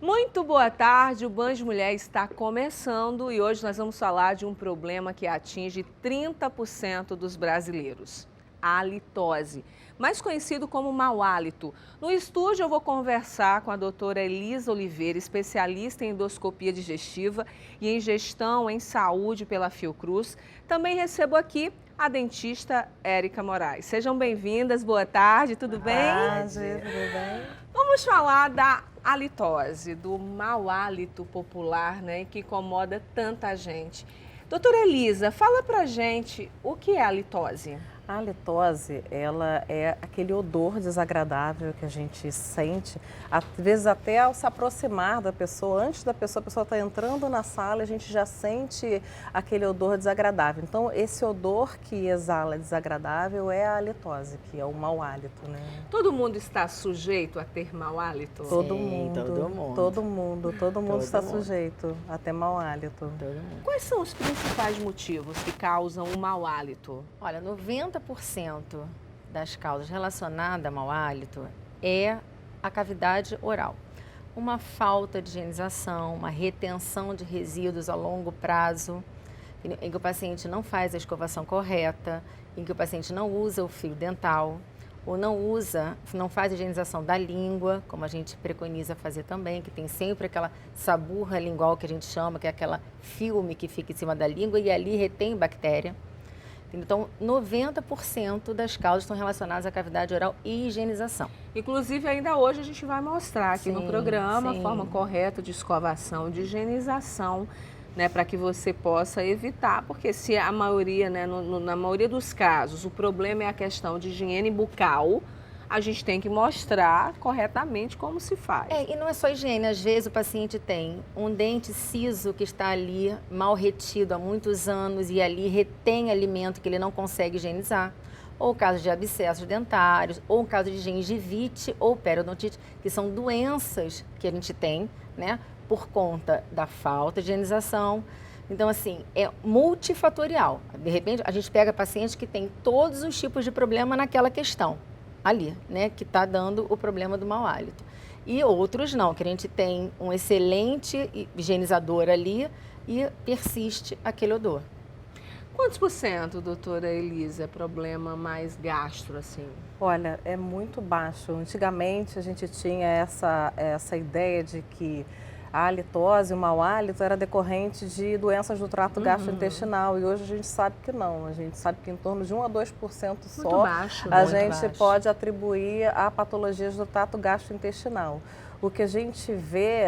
Muito boa tarde, o Band Mulher está começando e hoje nós vamos falar de um problema que atinge 30% dos brasileiros, a halitose, mais conhecido como mau hálito. No estúdio eu vou conversar com a doutora Elisa Oliveira, especialista em endoscopia digestiva e em gestão em saúde pela Fiocruz. Também recebo aqui a dentista Érica Moraes. Sejam bem-vindas, boa tarde, tudo bem? Boa tarde, tudo bem? Vamos falar da halitose, do mau hálito popular, né, que incomoda tanta gente. Doutora Elisa, fala pra gente o que é a halitose. A halitose, ela é aquele odor desagradável que a gente sente, às vezes até ao se aproximar da pessoa, antes da pessoa, a pessoa está entrando na sala, a gente já sente aquele odor desagradável. Então, esse odor que exala desagradável é a halitose, que é o mau hálito, né? Todo mundo está sujeito a ter mau hálito? Todo Sim, mundo todo mundo. está sujeito a ter mau hálito. Quais são os principais motivos que causam o mau hálito? Olha, 90% das causas relacionadas a mau hálito é a cavidade oral. Uma falta de higienização, uma retenção de resíduos a longo prazo, em que o paciente não faz a escovação correta, em que o paciente não usa o fio dental, ou não faz a higienização da língua, como a gente preconiza fazer também, que tem sempre aquela saburra lingual que a gente chama, que é aquela filme que fica em cima da língua e ali retém bactéria. Então, 90% das causas estão relacionadas à cavidade oral e higienização. Inclusive, ainda hoje a gente vai mostrar aqui no programa a forma correta de escovação, de higienização, né, para que você possa evitar, porque se a maioria, né, na maioria dos casos, o problema é a questão de higiene bucal, a gente tem que mostrar corretamente como se faz. E não é só higiene, às vezes o paciente tem um dente ciso que está ali mal retido há muitos anos e ali retém alimento que ele não consegue higienizar, ou caso de abscessos dentários, ou caso de gengivite ou periodontite, que são doenças que a gente tem, né, por conta da falta de higienização. Então, assim, é multifatorial. De repente, a gente pega pacientes que têm todos os tipos de problema naquela questão ali, né, que está dando o problema do mau hálito. E outros não, que a gente tem um excelente higienizador ali e persiste aquele odor. Quantos por cento, doutora Elisa, é problema mais gastro, assim? Olha, é muito baixo. Antigamente a gente tinha essa ideia de que a halitose, o mau hálito, era decorrente de doenças do trato gastrointestinal e hoje a gente sabe que não. A gente sabe que em torno de 1 a 2% só a gente pode atribuir a patologias do trato gastrointestinal. O que a gente vê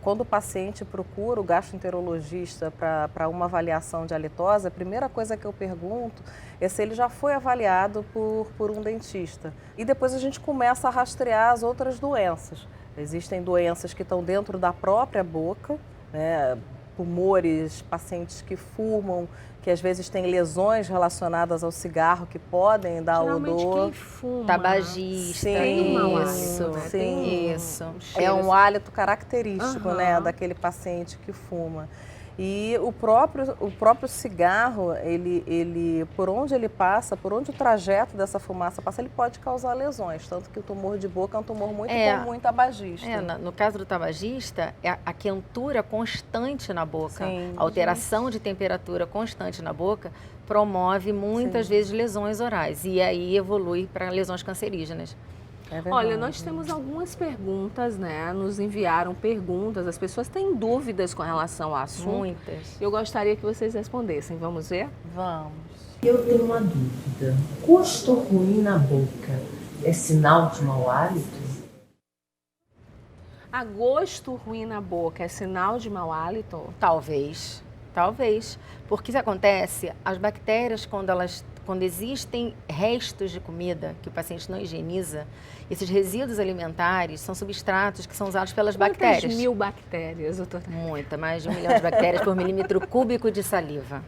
quando o paciente procura o gastroenterologista para uma avaliação de halitose, a primeira coisa que eu pergunto é se ele já foi avaliado por um dentista. E depois a gente começa a rastrear as outras doenças. Existem doenças que estão dentro da própria boca, né? Tumores, pacientes que fumam, que às vezes têm lesões relacionadas ao cigarro que podem dar odor. Quem fuma, tabagista, isso. É um hálito característico, né, daquele paciente que fuma. E o próprio cigarro, ele, por onde ele passa, por onde o trajeto dessa fumaça passa, ele pode causar lesões. Tanto que o tumor de boca é um tumor muito comum em tabagista. No caso do tabagista, é a quentura constante na boca, a alteração de temperatura constante na boca promove muitas vezes lesões orais e aí evolui para lesões cancerígenas. Olha, nós temos algumas perguntas, né? Nos enviaram perguntas, as pessoas têm dúvidas com relação ao assunto. Muitas. Eu gostaria que vocês respondessem. Vamos ver? Vamos. Eu tenho uma dúvida. Gosto ruim na boca é sinal de mau hálito? A gosto ruim na boca é sinal de mau hálito? Talvez. Porque o que acontece? As bactérias, quando existem restos de comida que o paciente não higieniza, esses resíduos alimentares são substratos que são usados pelas bactérias. Quantas mil bactérias, doutora? Muita, mais de 1 milhão de bactérias por milímetro cúbico de saliva.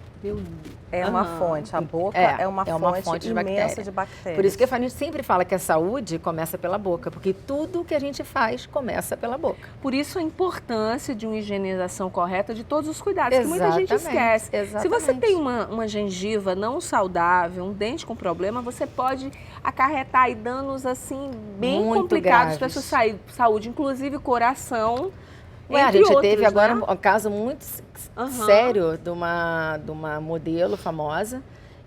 É uma Aham. fonte, a boca é uma fonte de imensa bactéria. de bactérias. Por isso que a gente sempre fala que a saúde começa pela boca, porque tudo que a gente faz começa pela boca. Por isso a importância de uma higienização correta de todos os cuidados, que muita gente Exatamente, esquece. Se você exatamente. tem uma gengiva não saudável, um dente com problema, você pode acarretar aí danos assim bem Muito complicados para a graves. sua saúde, inclusive coração. A entre gente outros, teve agora né? um caso muito Aham. sério de uma modelo famosa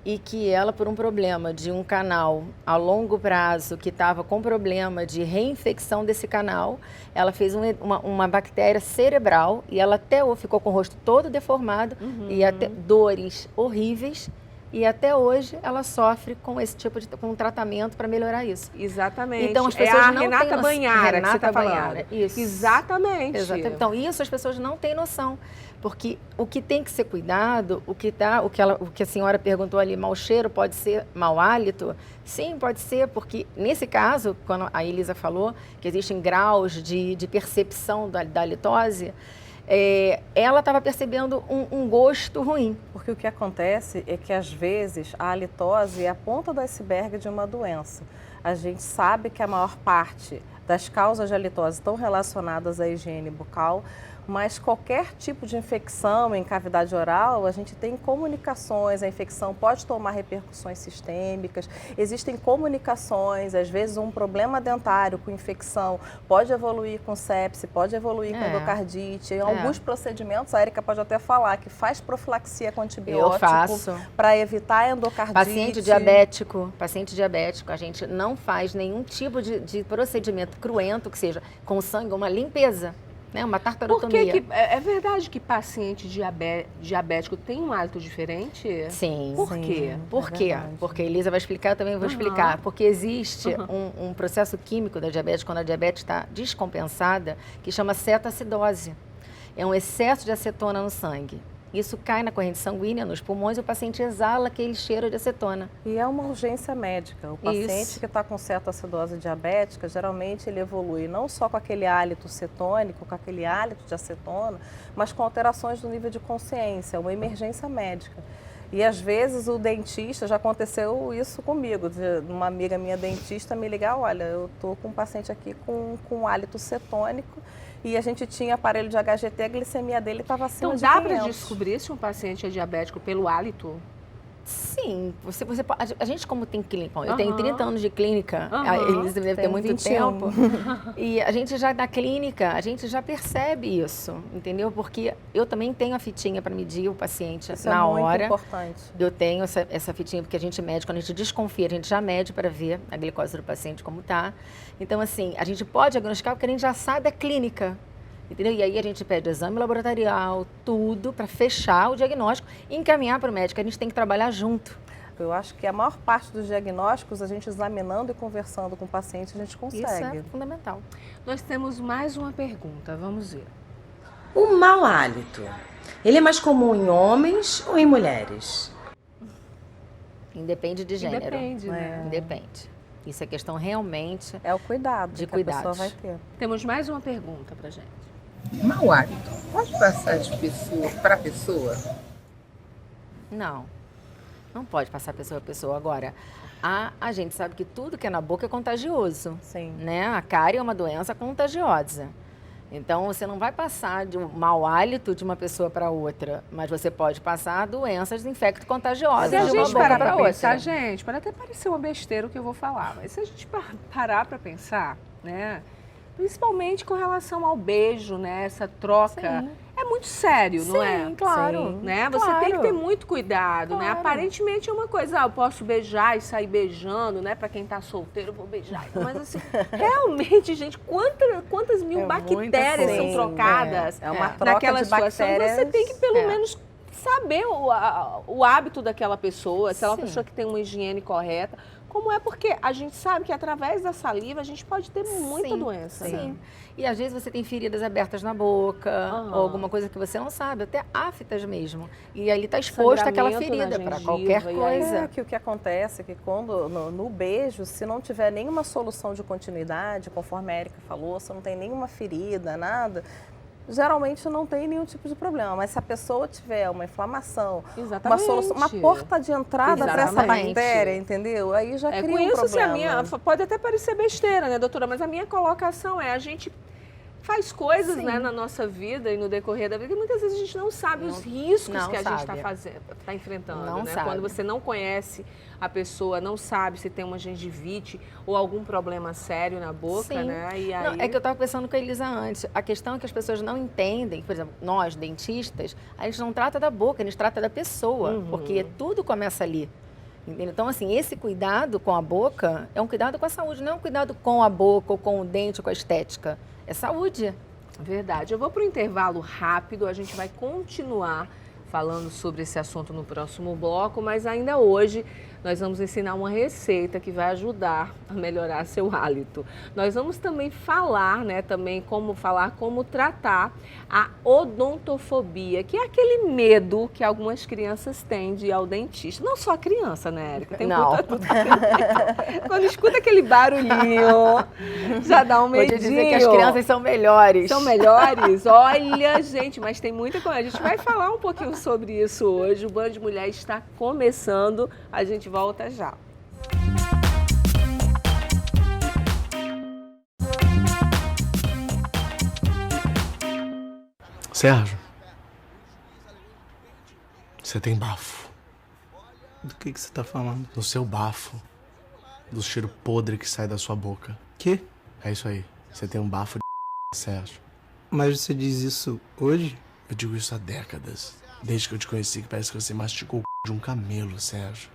e que ela, por um problema de um canal a longo prazo que estava com problema de reinfecção desse canal, ela fez uma bactéria cerebral e ela até hoje ficou com o rosto todo deformado e até dores horríveis. E até hoje ela sofre com esse tipo de com um tratamento para melhorar isso. Exatamente. Então as pessoas é a não Renata têm noção. Banhara que você Renata está falando. Banhara, isso. Exatamente. Exatamente. Então, isso as pessoas não têm noção. Porque o que tem que ser cuidado, o que a senhora perguntou ali, mau cheiro pode ser mau hálito? Sim, pode ser, porque nesse caso, quando a Elisa falou que existem graus de percepção da halitose, ela estava percebendo um gosto ruim. Porque o que acontece é que, às vezes, a halitose é a ponta do iceberg de uma doença. A gente sabe que a maior parte das causas de halitose estão relacionadas à higiene bucal, mas qualquer tipo de infecção em cavidade oral, a gente tem comunicações, a infecção pode tomar repercussões sistêmicas, existem comunicações, às vezes um problema dentário com infecção pode evoluir com sepse, pode evoluir com endocardite. Em alguns procedimentos, a Érica pode até falar que faz profilaxia com antibiótico para evitar endocardite. Paciente diabético, a gente não faz nenhum tipo de procedimento cruento, que seja com sangue, uma limpeza. Né? Uma tartarotomia. É verdade que paciente diabético tem um hálito diferente? Sim. Por quê? Por quê? Porque a Elisa vai explicar, eu também vou explicar. Porque existe um processo químico da diabetes, quando a diabetes está descompensada, que chama cetoacidose. É um excesso de acetona no sangue. Isso cai na corrente sanguínea, nos pulmões, e o paciente exala aquele cheiro de acetona. E é uma urgência médica. O paciente que está com cetoacidose diabética, geralmente ele evolui não só com aquele hálito cetônico, com aquele hálito de acetona, mas com alterações do nível de consciência, é uma emergência médica. E às vezes o dentista, já aconteceu isso comigo, uma amiga minha dentista me ligar, olha, eu estou com um paciente aqui com hálito cetônico, e a gente tinha aparelho de HGT, a glicemia dele estava acima de 500. Então dá para descobrir se um paciente é diabético pelo hálito? Sim, a gente como tem clínica, eu tenho 30 anos de clínica, a Elisa deve ter muito 21. tempo, e a gente já na clínica, a gente já percebe isso, entendeu? Porque eu também tenho a fitinha para medir o paciente isso na hora. Isso é muito importante. Eu tenho essa fitinha porque a gente mede, quando a gente desconfia, a gente já mede para ver a glicose do paciente como está. Então, assim, a gente pode diagnosticar porque a gente já sabe a clínica. Entendeu? E aí a gente pede exame laboratorial, tudo, para fechar o diagnóstico e encaminhar para o médico. A gente tem que trabalhar junto. Eu acho que a maior parte dos diagnósticos, a gente examinando e conversando com o paciente, a gente consegue. Isso é fundamental. Nós temos mais uma pergunta, vamos ver. O mau hálito, ele é mais comum em homens ou em mulheres? Independe de gênero. Independe, né? Independe. Isso é questão realmente é o cuidado de que a pessoa vai ter. Temos mais uma pergunta pra gente. Mau hálito pode passar de pessoa para pessoa? Não. Não pode passar pessoa a pessoa. Agora, a gente sabe que tudo que é na boca é contagioso. Sim. Né? A cárie é uma doença contagiosa. Então, você não vai passar de um mau hálito de uma pessoa para outra, mas você pode passar doenças infecto-contagiosas Se a de uma gente boca parar para para outra. pensar, gente, pode até parecer uma besteira o que eu vou falar, mas se a gente parar para pensar, né, principalmente com relação ao beijo, né, essa troca, Sim. é muito sério, não é? Sim, claro. Sim. Né? Você tem que ter muito cuidado, né? Claro. Aparentemente é uma coisa, eu posso beijar e sair beijando, né? Para quem tá solteiro, eu vou beijar. Mas assim, realmente, gente, quantas mil bactérias são trocadas É uma troca naquela de situação? bactérias. Você tem que pelo menos saber o hábito daquela pessoa, se ela é uma Sim. pessoa que tem uma higiene correta. Como é? Porque a gente sabe que através da saliva a gente pode ter muita doença. Sim. Né? E às vezes você tem feridas abertas na boca, Aham. ou alguma coisa que você não sabe, até aftas mesmo. E ali está exposta aquela Sangramento ferida na para gengiva, qualquer e aí- coisa. É que o que acontece é que quando no beijo, se não tiver nenhuma solução de continuidade, conforme a Érica falou, se não tem nenhuma ferida, nada, geralmente não tem nenhum tipo de problema. Mas se a pessoa tiver uma inflamação, Exatamente. uma porta de entrada para essa Exatamente. bactéria, entendeu? Aí já cria Com um isso, problema. assim, pode até parecer besteira, né, doutora? Mas a minha colocação é, a gente faz coisas, né, na nossa vida e no decorrer da vida, que muitas vezes a gente não sabe os riscos não que a gente sabe. está enfrentando, Não né? sabe. Quando você não conhece a pessoa, não sabe se tem uma gengivite ou algum problema sério na boca, Sim. né? E aí... Não, é que eu estava pensando com a Elisa antes. A questão é que as pessoas não entendem, por exemplo, nós, dentistas, a gente não trata da boca, a gente trata da pessoa, porque tudo começa ali. Entendeu? Então, assim, esse cuidado com a boca é um cuidado com a saúde, não é um cuidado com a boca, ou com o dente, ou com a estética. É saúde. Verdade. Eu vou para o intervalo rápido, a gente vai continuar falando sobre esse assunto no próximo bloco, mas ainda hoje nós vamos ensinar uma receita que vai ajudar a melhorar seu hálito. Nós vamos também falar, né, como tratar a odontofobia, que é aquele medo que algumas crianças têm de ir ao dentista. Não só a criança, né, Érica? Tem Não. Quando escuta aquele barulhinho, já dá um medinho. Pode dizer que as crianças são melhores. São melhores? Olha, gente, mas tem muita coisa. A gente vai falar um pouquinho sobre isso hoje. O Band Mulher está começando. A gente volta já. Sérgio, você tem bafo. Do que você tá falando? No seu bafo, do cheiro podre que sai da sua boca. Que? É isso aí. Você tem um bafo de Sérgio. Mas você diz isso hoje? Eu digo isso há décadas. Desde que eu te conheci, que parece que você masticou o de um camelo, Sérgio.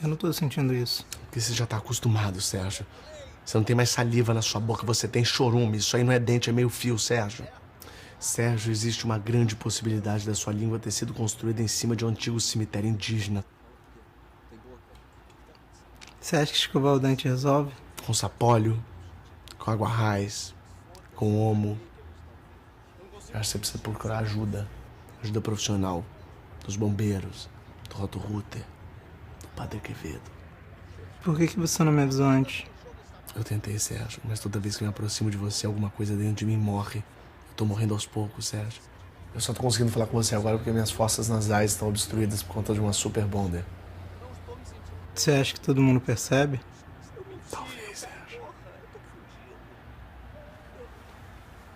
Eu não tô sentindo isso. Porque você já tá acostumado, Sérgio. Você não tem mais saliva na sua boca, você tem chorume. Isso aí não é dente, é meio fio, Sérgio. Sérgio, existe uma grande possibilidade da sua língua ter sido construída em cima de um antigo cemitério indígena. Você acha que escovar o dente resolve? Com sapólio, com água raiz, com homo. Eu acho que você precisa procurar ajuda. Ajuda profissional. Dos bombeiros, do Roto-Rooter, do Padre Quevedo. Por que você não me avisou antes? Eu tentei, Sérgio, mas toda vez que eu me aproximo de você, alguma coisa dentro de mim morre. Eu tô morrendo aos poucos, Sérgio. Eu só tô conseguindo falar com você agora porque minhas fossas nasais estão obstruídas por conta de uma super bonder. Você acha que todo mundo percebe? Talvez, Sérgio.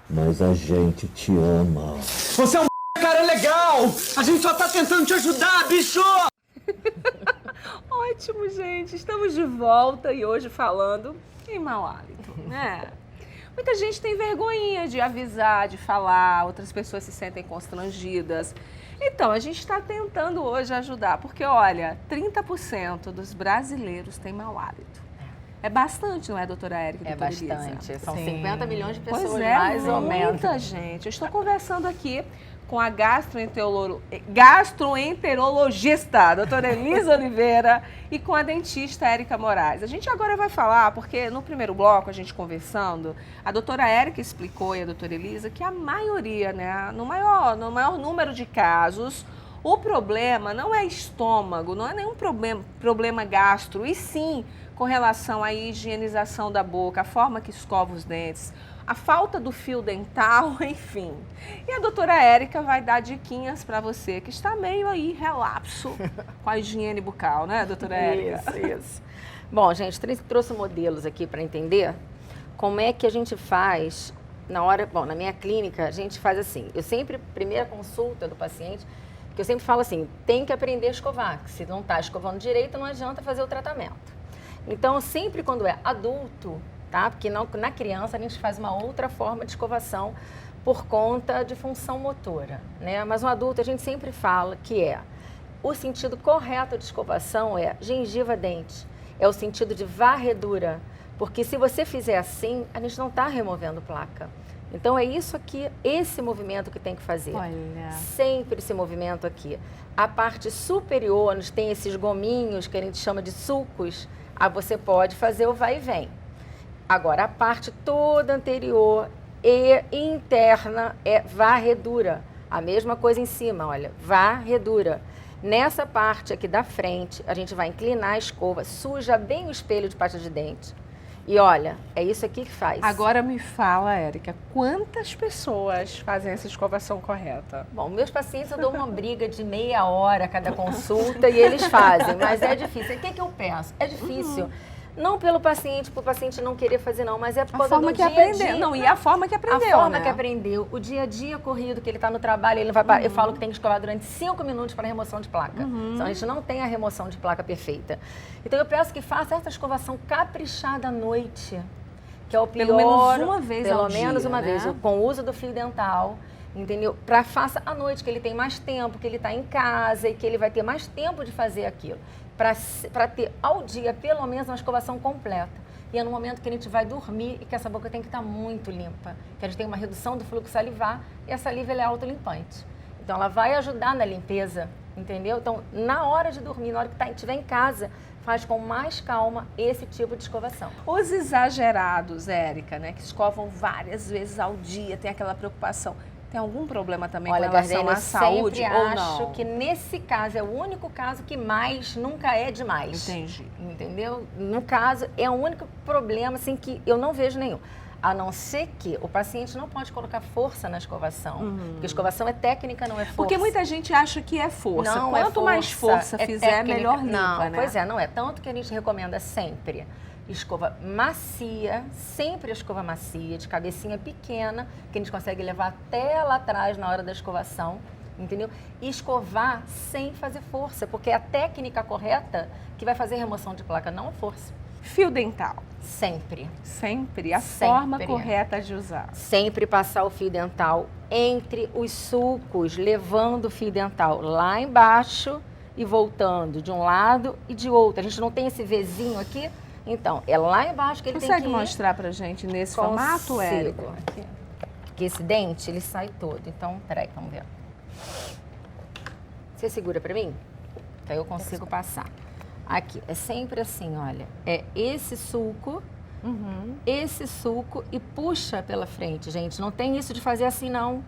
Mas a gente te ama. Você é um cara legal! A gente só tá tentando te ajudar, bicho! Ótimo, gente. Estamos de volta e hoje falando em mau hálito, né? Muita gente tem vergonhinha de avisar, de falar, outras pessoas se sentem constrangidas. Então, a gente está tentando hoje ajudar, porque, olha, 30% dos brasileiros têm mau hálito. É bastante, não é, doutora Érica? É doutora Elisa? bastante. São Sim. 50 milhões de pessoas, Pois é, mais ou menos. muita gente. Eu estou conversando aqui com a gastroenterologista, a doutora Elisa Oliveira, e com a dentista Érica Moraes. A gente agora vai falar, porque no primeiro bloco, a gente conversando, a doutora Érica explicou e a doutora Elisa que a maioria, né, no maior número de casos, o problema não é estômago, não é nenhum problema gastro, e sim com relação à higienização da boca, a forma que escova os dentes, a falta do fio dental, enfim. E a doutora Érica vai dar diquinhas para você que está meio aí relapso com a higiene bucal, né, doutora Érica? Isso. Bom, gente, trouxe modelos aqui para entender como é que a gente faz na hora... Bom, na minha clínica, a gente faz assim. Eu sempre, primeira consulta do paciente, que eu sempre falo assim, tem que aprender a escovar, que se não está escovando direito, não adianta fazer o tratamento. Então, sempre quando é adulto, tá? Porque na criança a gente faz uma outra forma de escovação por conta de função motora, né? Mas no adulto a gente sempre fala que o sentido correto de escovação é gengiva-dente, é o sentido de varredura, porque se você fizer assim, a gente não está removendo placa. Então é isso aqui, esse movimento que tem que fazer. Olha. Sempre esse movimento aqui. A parte superior, onde tem esses gominhos que a gente chama de sulcos, aí você pode fazer o vai e vem. Agora, a parte toda anterior e interna é varredura. A mesma coisa em cima, olha, varredura. Nessa parte aqui da frente, a gente vai inclinar a escova, suja bem o espelho de pasta de dente. E olha, é isso aqui que faz. Agora me fala, Érica, quantas pessoas fazem essa escovação correta? Bom, meus pacientes eu dou uma briga de meia hora a cada consulta e eles fazem, mas é difícil. O que eu peço? É difícil. Não pelo paciente, por o paciente não querer fazer não, mas é por causa do dia a dia. Não, e a forma que aprendeu, A forma né? que aprendeu, o dia a dia corrido, que ele está no trabalho, ele não vai parar. Eu falo que tem que escovar durante 5 minutos para remoção de placa. Então a gente não tem a remoção de placa perfeita. Então eu peço que faça essa escovação caprichada à noite, que é o pior. Pelo menos uma vez ao dia, Pelo menos uma né? vez, com o uso do fio dental. Entendeu? Para faça à noite, que ele tem mais tempo, que ele está em casa e que ele vai ter mais tempo de fazer aquilo. Para ter ao dia, pelo menos, uma escovação completa. E é no momento que a gente vai dormir e que essa boca tem que estar muito limpa. Que a gente tem uma redução do fluxo salivar e a saliva ela é autolimpante. Então, ela vai ajudar na limpeza, entendeu? Então, na hora de dormir, na hora que estiver em casa, faz com mais calma esse tipo de escovação. Os exagerados, Érica, né, que escovam várias vezes ao dia, tem aquela preocupação. Tem algum problema também com relação à saúde ou não? Eu acho que nesse caso é o único caso que mais nunca é demais. Entendi. Entendeu? No caso, é o único problema assim, que eu não vejo nenhum. A não ser que o paciente não pode colocar força na escovação. Porque a escovação é técnica, não é força. Porque muita gente acha que é força. Não Quanto mais força fizer, técnica. melhor limpa, não, né? Pois é, não é. Tanto que a gente recomenda sempre escova macia, sempre a escova macia, de cabecinha pequena, que a gente consegue levar até lá atrás na hora da escovação, entendeu? E escovar sem fazer força, porque é a técnica correta que vai fazer remoção de placa, não a força. Fio dental. Sempre. Sempre. A Sempre. forma correta de usar. Sempre passar o fio dental entre os sulcos, levando o fio dental lá embaixo e voltando de um lado e de outro. A gente não tem esse Vzinho aqui? Então, é lá embaixo que ele tem que ir. Consegue mostrar pra gente nesse formato, Érica? Porque esse dente, ele sai todo. Então, peraí, vamos ver. Você segura pra mim? Que aí eu consigo passar. Aqui, é sempre assim, olha. É esse sulco e puxa pela frente, gente. Não tem isso de fazer assim, não.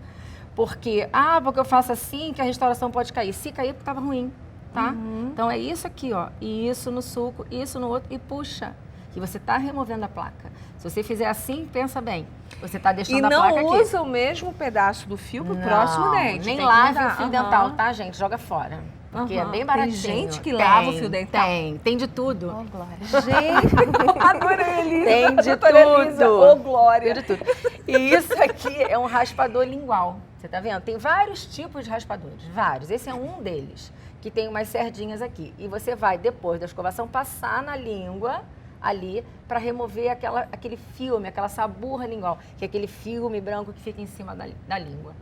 Porque eu faço assim que a restauração pode cair. Se cair, porque estava ruim. Tá? Então é isso aqui, ó, e isso no sulco, isso no outro e puxa. E você está removendo a placa. Se você fizer assim, pensa bem. Você está deixando a placa aqui. E não usa o mesmo pedaço do fio pro próximo dente. Nem lave o fio dental, tá, gente? Joga fora. Porque é bem baratinho. Tem gente que lava o fio dental? Tem de tudo. Oh, Glória. Gente, adorei, Elisa. Tem de tudo. Ô, Glória. Tem de tudo. E isso aqui é um raspador lingual. Você tá vendo? Tem vários tipos de raspadores, vários. Esse é um deles, que tem umas serdinhas aqui. E você vai, depois da escovação, passar na língua ali para remover aquele filme, aquela saburra lingual, que é aquele filme branco que fica em cima da língua,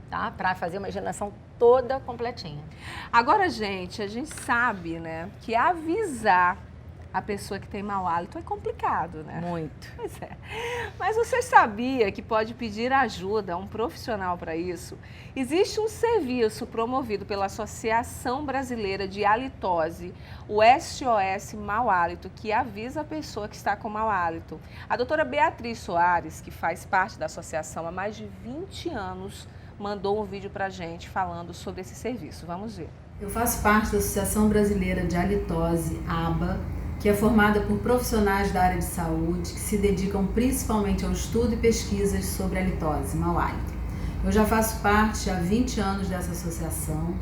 tá? Para fazer uma higienização toda completinha. Agora, gente, a gente sabe, né, que avisar a pessoa que tem mau hálito é complicado, né? Muito. Pois é. Mas você sabia que pode pedir ajuda a um profissional para isso? Existe um serviço promovido pela Associação Brasileira de Halitose, o SOS Mau Hálito, que avisa a pessoa que está com mau hálito. A doutora Beatriz Soares, que faz parte da associação há mais de 20 anos, mandou um vídeo para a gente falando sobre esse serviço. Vamos ver. Eu faço parte da Associação Brasileira de Halitose, ABA, que é formada por profissionais da área de saúde que se dedicam principalmente ao estudo e pesquisas sobre halitose, mau hálito. Eu já faço parte há 20 anos dessa associação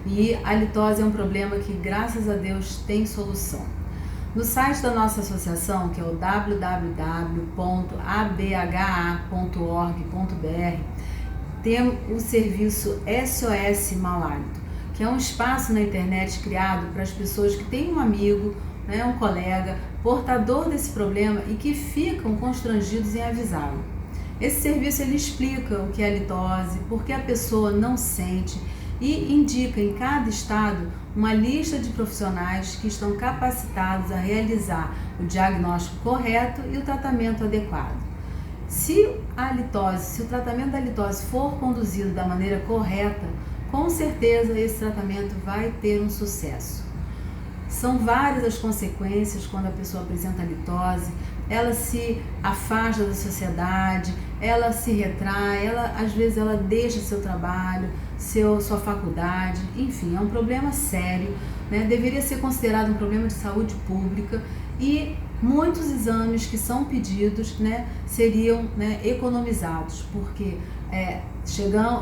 e a halitose é um problema que, graças a Deus, tem solução. No site da nossa associação, que é o www.abha.org.br, tem o serviço SOS Mau Hálito, que é um espaço na internet criado para as pessoas que têm um amigo, um colega portador desse problema e que ficam constrangidos em avisá-lo. Esse serviço ele explica o que é halitose, por que a pessoa não sente e indica em cada estado uma lista de profissionais que estão capacitados a realizar o diagnóstico correto e o tratamento adequado. Se o tratamento da halitose for conduzido da maneira correta, com certeza esse tratamento vai ter um sucesso. São várias as consequências quando a pessoa apresenta halitose. Ela se afasta da sociedade, ela se retrai, às vezes ela deixa seu trabalho, sua faculdade, enfim, é um problema sério, né? Deveria ser considerado um problema de saúde pública e muitos exames que são pedidos, né, seriam, né, economizados, porque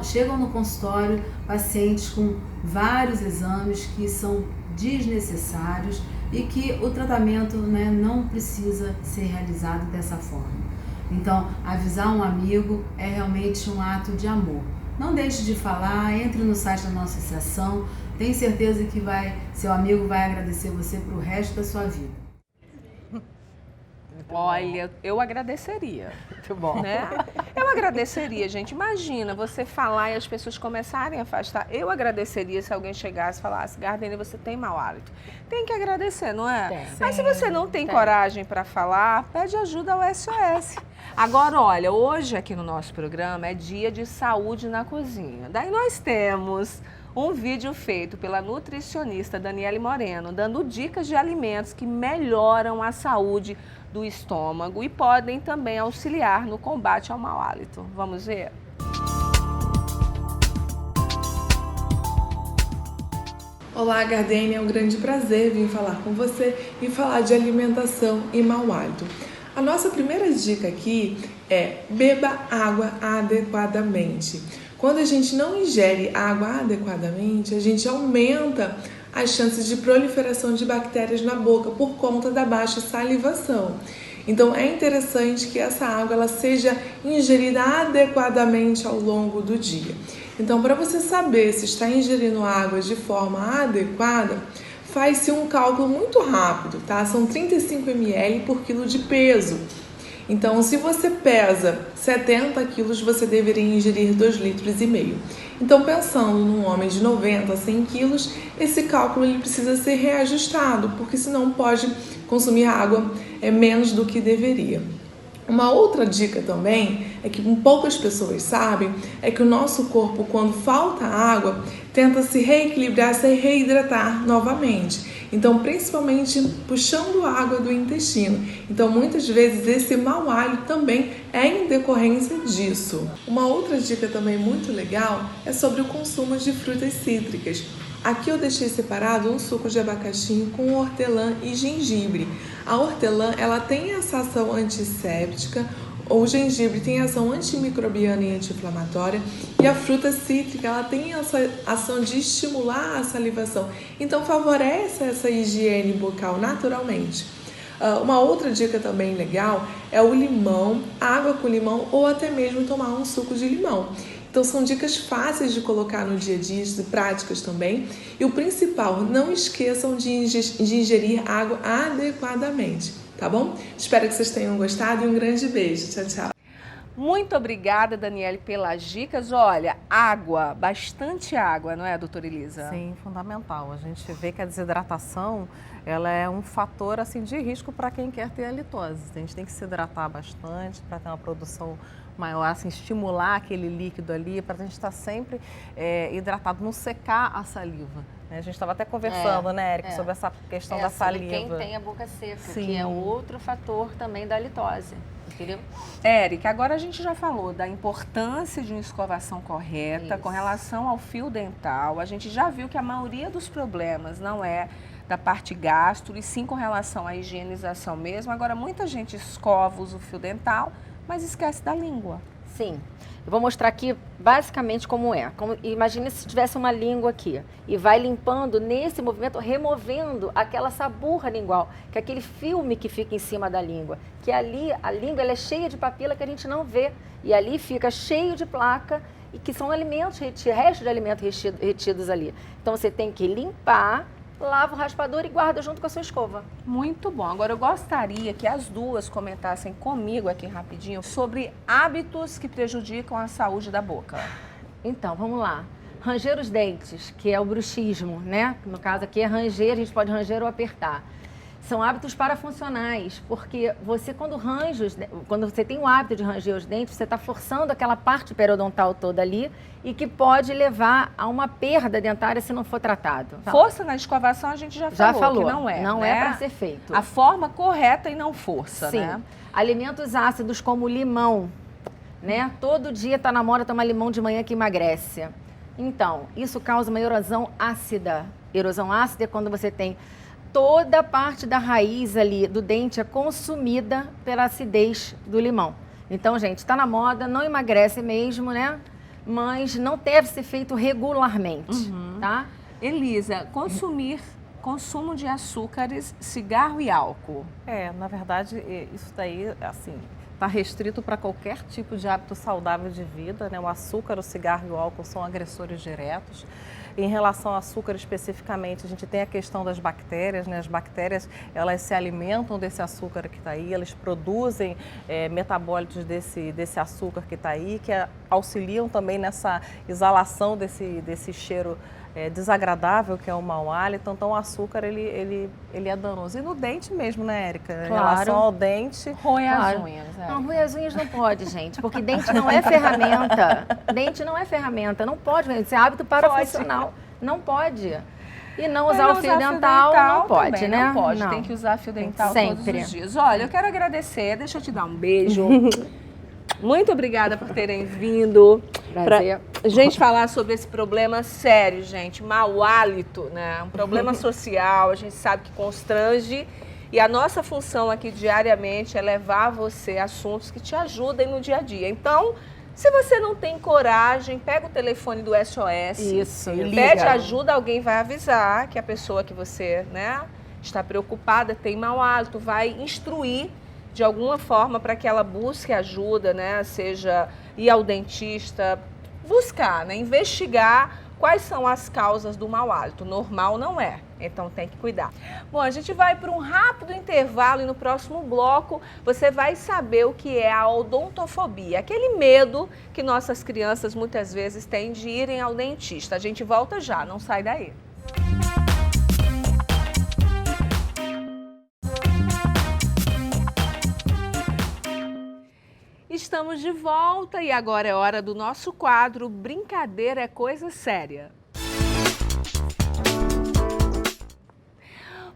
chegam no consultório pacientes com vários exames que são desnecessários e que o tratamento, né, não precisa ser realizado dessa forma. Então, avisar um amigo é realmente um ato de amor. Não deixe de falar, entre no site da nossa associação, tenho certeza que seu amigo vai agradecer você para o resto da sua vida. Olha, eu agradeceria. Muito bom. Né? Eu agradeceria, gente. Imagina você falar e as pessoas começarem a afastar. Eu agradeceria se alguém chegasse e falasse, Gardênia, você tem mau hálito. Tem que agradecer, não é? Tem. Mas se você não tem coragem para falar, pede ajuda ao SOS. Agora, olha, hoje aqui no nosso programa é dia de saúde na cozinha. Daí nós temos um vídeo feito pela nutricionista Daniele Moreno, dando dicas de alimentos que melhoram a saúde do estômago e podem também auxiliar no combate ao mau hálito. Vamos ver? Olá, Gardênia, é um grande prazer vir falar com você e falar de alimentação e mau hálito. A nossa primeira dica aqui é beba água adequadamente. Quando a gente não ingere água adequadamente, a gente aumenta as chances de proliferação de bactérias na boca por conta da baixa salivação. Então é interessante que essa água ela seja ingerida adequadamente ao longo do dia. Então, para você saber se está ingerindo água de forma adequada, faz-se um cálculo muito rápido, tá? São 35 ml por quilo de peso. Então, se você pesa 70 quilos, você deveria ingerir 2,5 litros. Então, pensando num homem de 90 a 100 quilos, esse cálculo ele precisa ser reajustado, porque senão pode consumir água menos do que deveria. Uma outra dica também, é que poucas pessoas sabem, é que o nosso corpo, quando falta água, tenta se reequilibrar, se reidratar novamente. Então, principalmente puxando água do intestino. Então, muitas vezes esse mau hálito também é em decorrência disso. Uma outra dica também muito legal é sobre o consumo de frutas cítricas. Aqui eu deixei separado um suco de abacaxi com hortelã e gengibre. A hortelã, ela tem essa ação antisséptica, o gengibre tem ação antimicrobiana e anti-inflamatória, e a fruta cítrica, ela tem essa ação de estimular a salivação. Então, favorece essa higiene bucal naturalmente. Uma outra dica também legal é o limão, água com limão ou até mesmo tomar um suco de limão. Então, são dicas fáceis de colocar no dia a dia, de práticas também. E o principal, não esqueçam de ingerir água adequadamente, tá bom? Espero que vocês tenham gostado e um grande beijo. Tchau, tchau. Muito obrigada, Daniele, pelas dicas. Olha, água, bastante água, não é, doutora Elisa? Sim, fundamental. A gente vê que a desidratação ela é um fator assim, de risco para quem quer ter halitose. A gente tem que se hidratar bastante para ter uma produção maior, assim, estimular aquele líquido ali, para a gente estar sempre hidratado, não secar a saliva. A gente estava até conversando, né, Érica, sobre essa questão da saliva. Quem tem a boca seca, Sim. que é outro fator também da halitose. Entendeu? Érica, agora a gente já falou da importância de uma escovação correta com relação ao fio dental. A gente já viu que a maioria dos problemas não é da parte gastro, e sim com relação à higienização mesmo. Agora, muita gente escova, usa o fio dental, mas esquece da língua. Sim. Eu vou mostrar aqui basicamente como é. Imagine se tivesse uma língua aqui e vai limpando nesse movimento, removendo aquela saburra lingual, que é aquele filme que fica em cima da língua. Que ali, a língua ela é cheia de papila que a gente não vê. E ali fica cheio de placa, e que são alimentos, restos de alimentos retidos ali. Então você tem que limpar, lava o raspador e guarda junto com a sua escova. Muito bom. Agora eu gostaria que as duas comentassem comigo aqui rapidinho sobre hábitos que prejudicam a saúde da boca. Então, vamos lá. Ranger os dentes, que é o bruxismo, né? No caso aqui é ranger, a gente pode ranger ou apertar. São hábitos parafuncionais, porque você quando você tem o hábito de ranger os dentes, você está forçando aquela parte periodontal toda ali e que pode levar a uma perda dentária se não for tratado. Força na escovação a gente já falou que não é. Não né? é para ser feito. A forma correta e não força, Sim. né? Alimentos ácidos como limão, né? Todo dia tá na moda tomar limão de manhã que emagrece. Então, isso causa uma erosão ácida. Erosão ácida é quando você tem toda a parte da raiz ali do dente é consumida pela acidez do limão. Então, gente, está na moda, não emagrece mesmo, né? Mas não deve ser feito regularmente, tá? Elisa, consumo de açúcares, cigarro e álcool. Na verdade, isso daí, assim, está restrito para qualquer tipo de hábito saudável de vida, né? O açúcar, o cigarro e o álcool são agressores diretos. Em relação ao açúcar especificamente, a gente tem a questão das bactérias, né? As bactérias, elas se alimentam desse açúcar que está aí, elas produzem metabólitos desse açúcar que está aí, que auxiliam também nessa exalação desse cheiro desagradável, que é o mau hálito. Então, o açúcar, ele é danoso. E no dente mesmo, né, Érica? Claro. Em relação ao dente... Roer as unhas, Érica. Não, roer as unhas não pode, gente, porque dente não é ferramenta. Dente não é ferramenta, não pode. Isso é hábito parafuncional. Não pode. E não usar o fio dental não pode, também, né? Não pode, tem que usar fio dental sempre. Todos os dias. Olha, eu quero agradecer, deixa eu te dar um beijo. Muito obrigada por terem vindo. Prazer. Pra gente falar sobre esse problema sério, gente, mau hálito, né? Um problema social, a gente sabe que constrange. E a nossa função aqui diariamente é levar a você assuntos que te ajudem no dia a dia. Então, se você não tem coragem, pega o telefone do SOS. Isso, pede ajuda, alguém vai avisar que a pessoa que você, né, está preocupada, tem mau hálito, vai instruir de alguma forma para que ela busque ajuda, né? Seja ir ao dentista, buscar, né? Investigar quais são as causas do mau hálito. Normal não é, então tem que cuidar. Bom, a gente vai para um rápido intervalo e no próximo bloco você vai saber o que é a odontofobia, aquele medo que nossas crianças muitas vezes têm de irem ao dentista. A gente volta já, não sai daí. Estamos de volta e agora é hora do nosso quadro Brincadeira é Coisa Séria.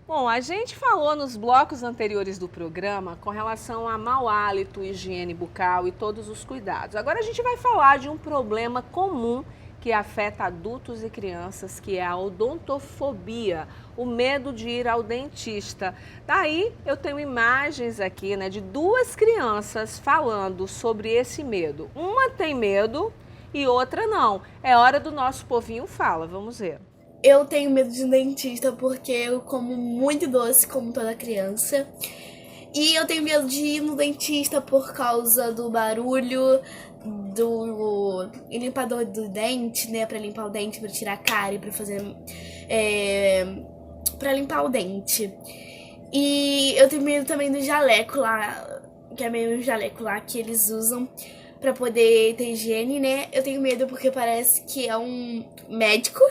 Bom, a gente falou nos blocos anteriores do programa com relação a mau hálito, higiene bucal e todos os cuidados. Agora a gente vai falar de um problema comum que afeta adultos e crianças, que é a odontofobia, o medo de ir ao dentista. Daí eu tenho imagens aqui, né, de duas crianças falando sobre esse medo. Uma tem medo e outra não. É hora do nosso povinho fala, vamos ver. Eu tenho medo de dentista porque eu como muito doce, como toda criança. E eu tenho medo de ir no dentista por causa do barulho do limpador do dente, né? Pra limpar o dente, pra tirar a cárie, pra fazer... pra limpar o dente. E eu tenho medo também do jaleco lá, que é meio um jaleco lá que eles usam pra poder ter higiene, né? Eu tenho medo porque parece que é um médico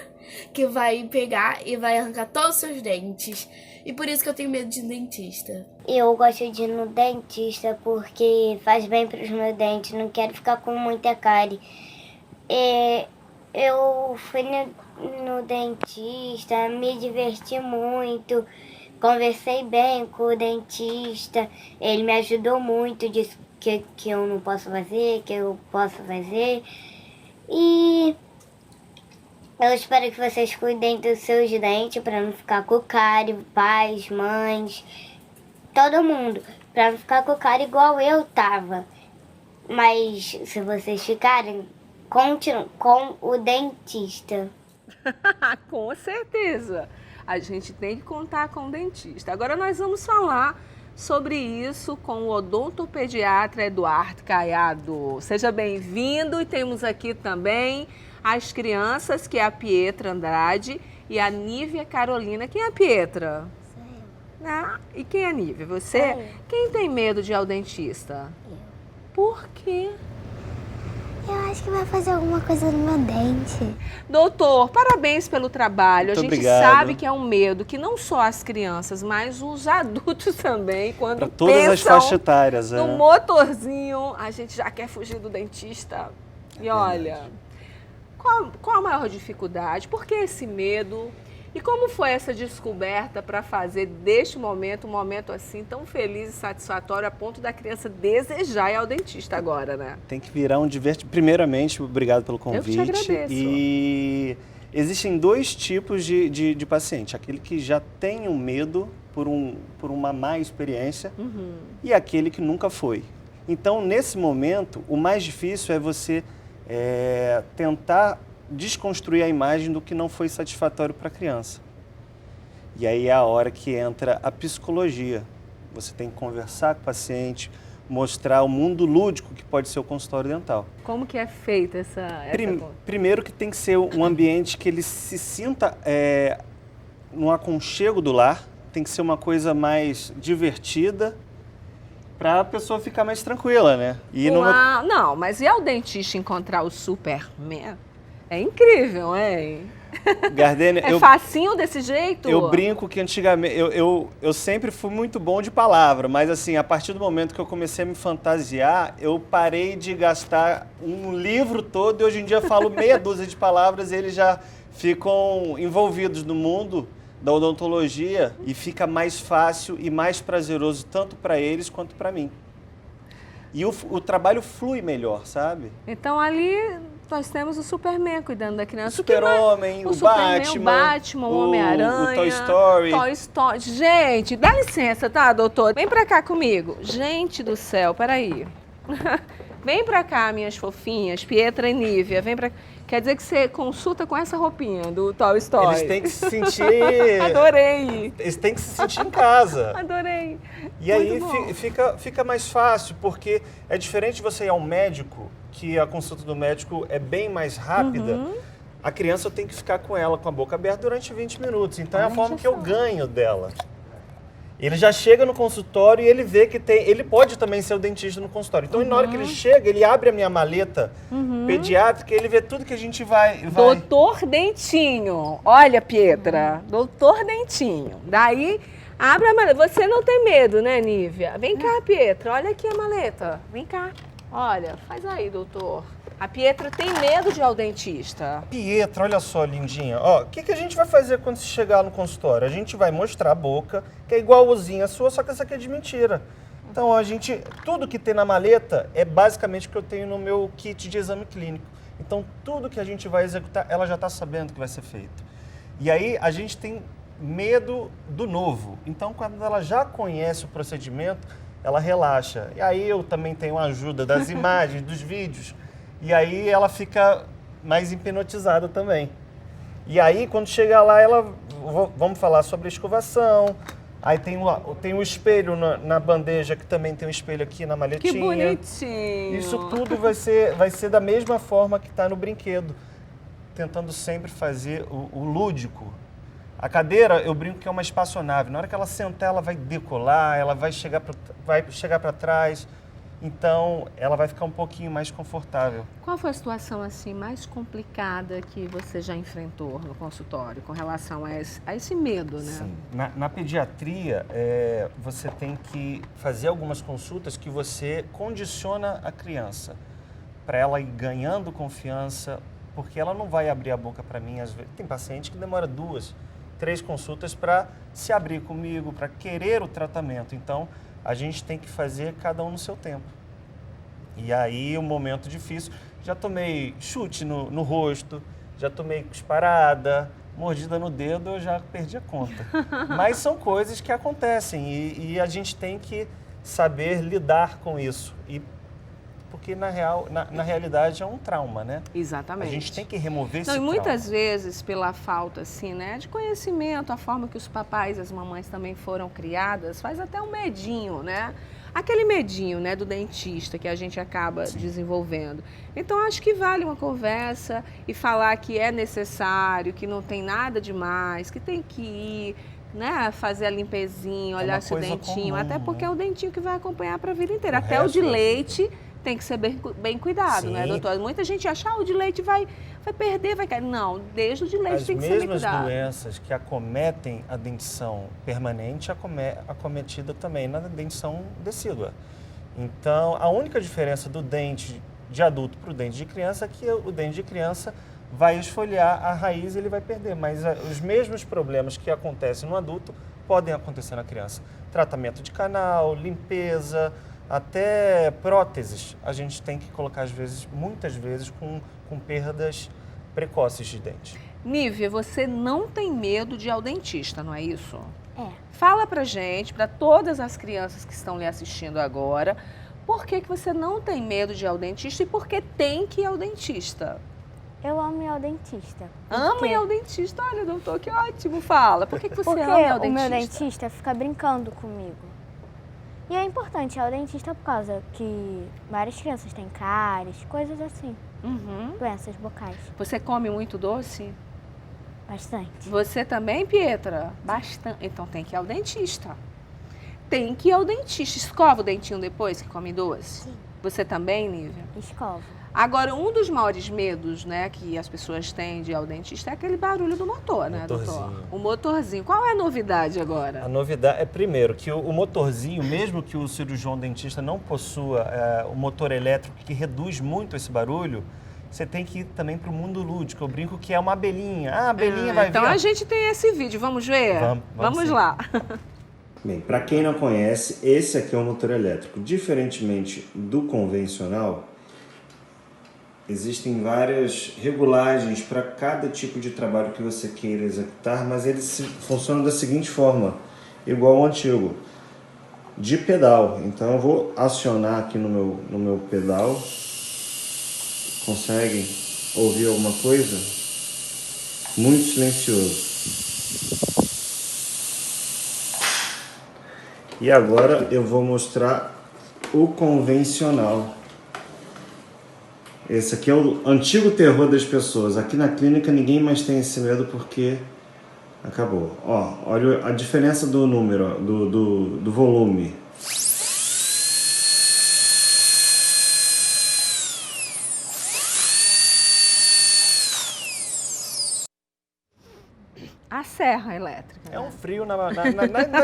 que vai pegar e vai arrancar todos os seus dentes. E por isso que eu tenho medo de dentista. Eu gosto de ir no dentista porque faz bem para os meus dentes, não quero ficar com muita cárie. Eu fui no dentista, me diverti muito, conversei bem com o dentista, ele me ajudou muito, disse que eu não posso fazer, que eu posso fazer. E eu espero que vocês cuidem dos seus dentes para não ficar com cárie, pais, mães, todo mundo, para não ficar com cárie igual eu tava. Mas se vocês ficarem, continuem com o dentista. Com certeza, a gente tem que contar com o dentista. Agora nós vamos falar sobre isso com o odontopediatra Eduardo Caiado. Seja bem-vindo e temos aqui também as crianças, que é a Pietra Andrade e a Nívia Carolina. Quem é a Pietra? Sou eu. Ah, e quem é a Nívia? Você? Quem tem medo de ir ao dentista? Eu. Por quê? Eu acho que vai fazer alguma coisa no meu dente. Doutor, parabéns pelo trabalho. Muito a gente obrigado. sabe que é um medo que não só as crianças, mas os adultos também, quando Para todas as faixas etárias. no motorzinho, a gente já quer fugir do dentista. E olha, qual a maior dificuldade? Por que esse medo? E como foi essa descoberta para fazer deste momento um momento assim tão feliz e satisfatório a ponto da criança desejar ir ao dentista agora, né? Tem que virar um divertimento. Primeiramente, obrigado pelo convite. Eu te agradeço. E Existem dois tipos de paciente. Aquele que já tem um medo por uma má experiência e aquele que nunca foi. Então, nesse momento, o mais difícil é você tentar desconstruir a imagem do que não foi satisfatório para a criança. E aí é a hora que entra a psicologia. Você tem que conversar com o paciente, mostrar o mundo lúdico que pode ser o consultório dental. Como que é feita essa Primeiro que tem que ser um ambiente que ele se sinta no aconchego do lar, tem que ser uma coisa mais divertida para a pessoa ficar mais tranquila, né? E Não, mas e ao dentista encontrar o Superman? É incrível, hein? Gardênia, facinho desse jeito? Eu brinco que antigamente, eu sempre fui muito bom de palavra, mas assim, a partir do momento que eu comecei a me fantasiar, eu parei de gastar um livro todo e hoje em dia falo meia dúzia de palavras e eles já ficam envolvidos no mundo da odontologia e fica mais fácil e mais prazeroso tanto para eles quanto para mim. E o trabalho flui melhor, sabe? Então ali nós temos o Superman cuidando da criança. O Super-Homem, o Batman, o Homem-Aranha. O Toy Story. Toy Story. Gente, dá licença, tá, doutor? Vem pra cá comigo. Gente do céu, peraí. Vem pra cá, minhas fofinhas, Pietra e Nívia. Vem pra cá. Quer dizer que você consulta com essa roupinha do Toy Story. Eles têm que se sentir... Adorei. Eles têm que se sentir em casa. Adorei. E aí fica mais fácil, porque é diferente de você ir ao médico, que a consulta do médico é bem mais rápida. A criança tem que ficar com ela com a boca aberta durante 20 minutos. Então é a forma que eu ganho dela. Ele já chega no consultório e ele vê que ele pode também ser o dentista no consultório. Então, na hora que ele chega, ele abre a minha maleta pediátrica e ele vê tudo que a gente vai... Doutor Dentinho. Olha, Pietra. Doutor Dentinho. Daí, abre a maleta. Você não tem medo, né, Nívia? Vem cá, Pietra. Olha aqui a maleta. Vem cá. Olha, faz aí, doutor. A Pietra tem medo de ir ao dentista. Pietra, olha só, lindinha. Ó, o que a gente vai fazer quando você chegar no consultório? A gente vai mostrar a boca, que é igualzinha a sua, só que essa aqui é de mentira. Então, tudo que tem na maleta é basicamente o que eu tenho no meu kit de exame clínico. Então, tudo que a gente vai executar, ela já está sabendo que vai ser feito. E aí, a gente tem medo do novo. Então, quando ela já conhece o procedimento, ela relaxa. E aí, eu também tenho a ajuda das imagens, dos vídeos. E aí ela fica mais hipnotizada também. E aí, quando chegar lá, vamos falar sobre a escovação. Aí tem um espelho na bandeja, que também tem um espelho aqui na maletinha. Que bonitinho! Isso tudo vai ser da mesma forma que está no brinquedo. Tentando sempre fazer o lúdico. A cadeira, eu brinco que é uma espaçonave. Na hora que ela sentar, ela vai decolar, ela vai chegar para trás. Então, ela vai ficar um pouquinho mais confortável. Qual foi a situação assim mais complicada que você já enfrentou no consultório com relação a esse medo, né? Sim. Na pediatria, você tem que fazer algumas consultas que você condiciona a criança para ela ir ganhando confiança, porque ela não vai abrir a boca para mim. Às vezes, tem paciente que demora 2, 3 consultas para se abrir comigo, para querer o tratamento. Então, a gente tem que fazer cada um no seu tempo. E aí, um momento difícil, já tomei chute no rosto, já tomei cusparada, mordida no dedo, eu já perdi a conta. Mas são coisas que acontecem e a gente tem que saber lidar com isso. Porque, na realidade, é um trauma, né? Exatamente. A gente tem que remover esse trauma. E muitas vezes, pela falta, assim, né, de conhecimento, a forma que os papais e as mamães também foram criadas, faz até um medinho, né? Aquele medinho, né, do dentista que a gente acaba desenvolvendo. Então, acho que vale uma conversa e falar que é necessário, que não tem nada demais, que tem que ir, né, fazer a limpezinha, olhar se o dentinho, comum, até porque é o dentinho que vai acompanhar para a vida inteira. Até o de leite tem que ser bem cuidado, né, doutor? Muita gente acha, o de leite vai perder, vai cair. Não, desde o de leite tem que ser bem cuidado. As mesmas doenças que acometem a dentição permanente, acometida também na dentição decídua. Então, a única diferença do dente de adulto para o dente de criança é que o dente de criança vai esfoliar a raiz e ele vai perder. Mas os mesmos problemas que acontecem no adulto podem acontecer na criança. Tratamento de canal, limpeza, até próteses, a gente tem que colocar, muitas vezes, com perdas precoces de dente. Nívia, você não tem medo de ir ao dentista, não é isso? É. Fala pra gente, para todas as crianças que estão lhe assistindo agora, por que você não tem medo de ir ao dentista e por que tem que ir ao dentista? Eu amo ir ao dentista. Ama ir ao dentista? Olha, doutor, que ótimo. Fala, por que você porque ama ir ao dentista? o meu dentista fica brincando comigo. E é importante ir ao dentista por causa que várias crianças têm cáries, coisas assim. Doenças bucais. Você come muito doce? Bastante. Você também, Pietra? Bastante. Então tem que ir ao dentista. Tem que ir ao dentista. Escova o dentinho depois que come doce? Sim. Você também, Nívia? Escova. Agora, um dos maiores medos, né, que as pessoas têm de ir ao dentista é aquele barulho do motor, né, doutor? O motorzinho. Qual é a novidade agora? A novidade é, primeiro, que o motorzinho, mesmo que o cirurgião dentista não possua o motor elétrico que reduz muito esse barulho, você tem que ir também para o mundo lúdico. Eu brinco que é uma abelhinha. Ah, a abelhinha vai vir. Então a gente tem esse vídeo. Vamos ver? Vamos lá. Bem, para quem não conhece, esse aqui é um motor elétrico. Diferentemente do convencional, existem várias regulagens para cada tipo de trabalho que você queira executar, mas eles funcionam da seguinte forma, igual ao antigo, de pedal. Então eu vou acionar aqui no meu pedal. Conseguem ouvir alguma coisa? Muito silencioso. E agora eu vou mostrar o convencional. Esse aqui é o antigo terror das pessoas. Aqui na clínica ninguém mais tem esse medo porque acabou. Ó, olha a diferença do número, ó, do volume. A serra elétrica. É um frio na